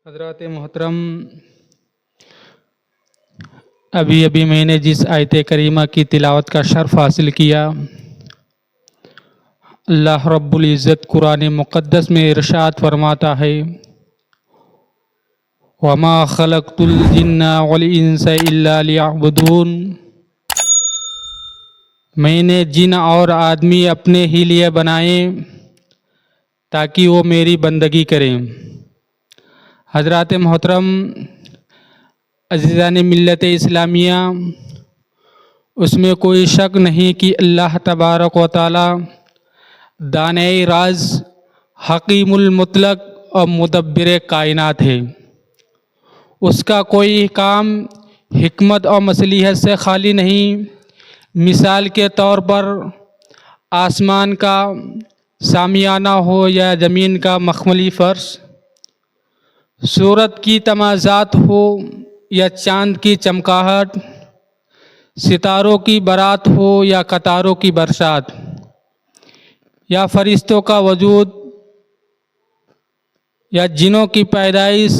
حضرات محترم، ابھی میں نے جس آیت کریمہ کی تلاوت کا شرف حاصل کیا، اللہ رب العزت قرآن مقدس میں ارشاد فرماتا ہے، وَمَا خَلَقْتُ الْجِنَّ وَالْإِنسَ إِلَّا لِيَعْبُدُونَ۔ میں نے جن اور آدمی اپنے ہی لیے بنائے تاکہ وہ میری بندگی کریں۔ حضرات محترم، عزیزان ملت اسلامیہ، اس میں کوئی شک نہیں کہ اللہ تبارک و تعالی دانائے راز، حکیم المطلق اور مدبر کائنات ہے۔ اس کا کوئی کام حکمت اور مصلحت سے خالی نہیں۔ مثال کے طور پر آسمان کا سامیانہ ہو یا زمین کا مخملی فرش، سورج کی تمازات ہو یا چاند کی چمکاہٹ، ستاروں کی برات ہو یا قطاروں کی برسات، یا فرشتوں کا وجود یا جنوں کی پیدائش،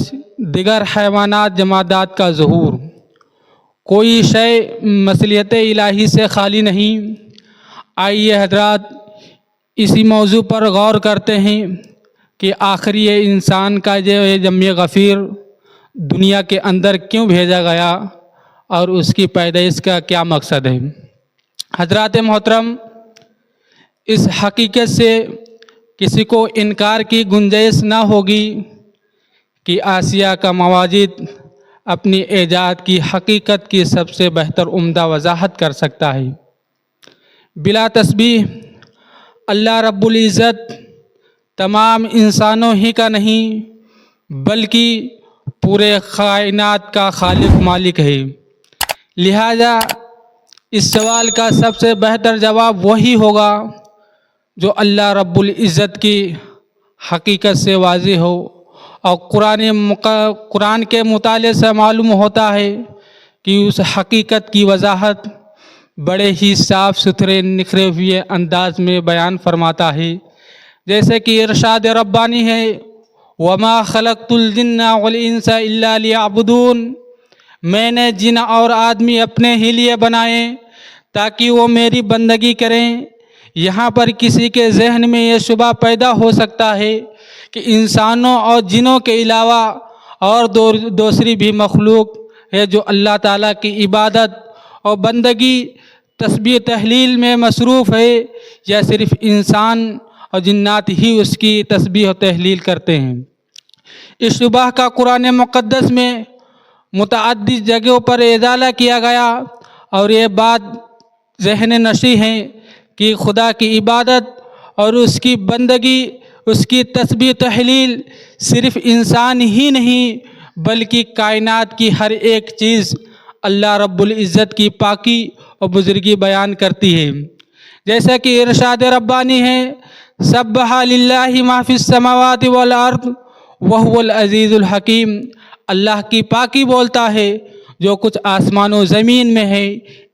دیگر حیوانات جمادات کا ظہور، کوئی شے مصلحت الہی سے خالی نہیں۔ آئیے حضرات اسی موضوع پر غور کرتے ہیں کہ آخر یہ انسان کا جو جم غفیر دنیا کے اندر کیوں بھیجا گیا اور اس کی پیدائش کا کیا مقصد ہے۔ حضرات محترم، اس حقیقت سے کسی کو انکار کی گنجائش نہ ہوگی کہ آسیہ کا مواجد اپنی ایجاد کی حقیقت کی سب سے بہتر عمدہ وضاحت کر سکتا ہے۔ بلا تشبیہ اللہ رب العزت تمام انسانوں ہی کا نہیں بلکہ پورے کائنات کا خالق مالک ہے۔ لہذا اس سوال کا سب سے بہتر جواب وہی ہوگا جو اللہ رب العزت کی حقیقت سے واضح ہو، اور قرآن کے مطالعے سے معلوم ہوتا ہے کہ اس حقیقت کی وضاحت بڑے ہی صاف ستھرے نکھرے ہوئے انداز میں بیان فرماتا ہے، جیسے کہ ارشاد ربانی ہے، وَمَا خَلَقْتُ الْجِنَّ وَالْإِنسَ إِلَّا لِيَعْبُدُونَ۔ میں نے جن اور آدمی اپنے ہی لیے بنائے تاکہ وہ میری بندگی کریں۔ یہاں پر کسی کے ذہن میں یہ شبہ پیدا ہو سکتا ہے کہ انسانوں اور جنوں کے علاوہ اور دوسری بھی مخلوق ہے جو اللہ تعالیٰ کی عبادت اور بندگی، تسبیح تحلیل میں مصروف ہے، یا صرف انسان اور جنات ہی اس کی تسبیح و تحلیل کرتے ہیں۔ اس شبہ کا قرآن مقدس میں متعدد جگہوں پر ازالہ کیا گیا، اور یہ بات ذہن نشیں ہے کہ خدا کی عبادت اور اس کی بندگی، اس کی تسبیح تحلیل صرف انسان ہی نہیں بلکہ کائنات کی ہر ایک چیز اللہ رب العزت کی پاکی اور بزرگی بیان کرتی ہے، جیسا کہ ارشاد ربانی ہے، سبح للہ ما فی السماوات والارض وہو العزیز الحکیم۔ اللہ کی پاکی بولتا ہے جو کچھ آسمان و زمین میں ہے،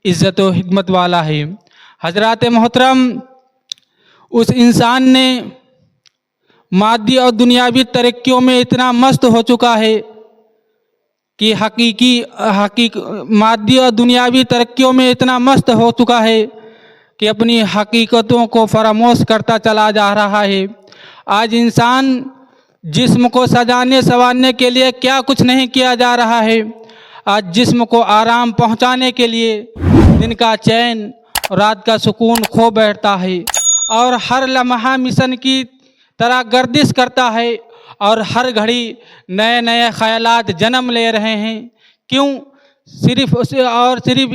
عزت و حکمت والا ہے۔ حضرات محترم، اس انسان نے مادی اور دنیاوی ترقیوں میں اتنا مست ہو چکا ہے کہ مادی اور دنیاوی ترقیوں میں اتنا مست ہو چکا ہے کہ اپنی حقیقتوں کو فراموش کرتا چلا جا رہا ہے۔ آج انسان جسم کو سجانے سنوارنے کے لیے کیا کچھ نہیں کیا جا رہا ہے۔ آج جسم کو آرام پہنچانے کے لیے دن کا چین، رات کا سکون کھو بیٹھتا ہے، اور ہر لمحہ مشن کی طرح گردش کرتا ہے، اور ہر گھڑی نئے نئے خیالات جنم لے رہے ہیں۔ کیوں؟ صرف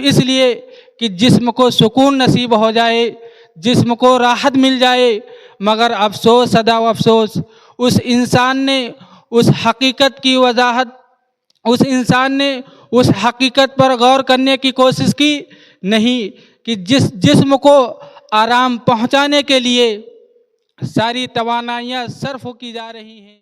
اس لیے کہ جسم کو سکون نصیب ہو جائے، جسم کو راحت مل جائے، مگر افسوس صدا افسوس، اس انسان نے اس حقیقت کی وضاحت، اس انسان نے اس حقیقت پر غور کرنے کی کوشش کی نہیں کہ جس جسم کو آرام پہنچانے کے لیے ساری توانائیاں صرف کی جا رہی ہیں۔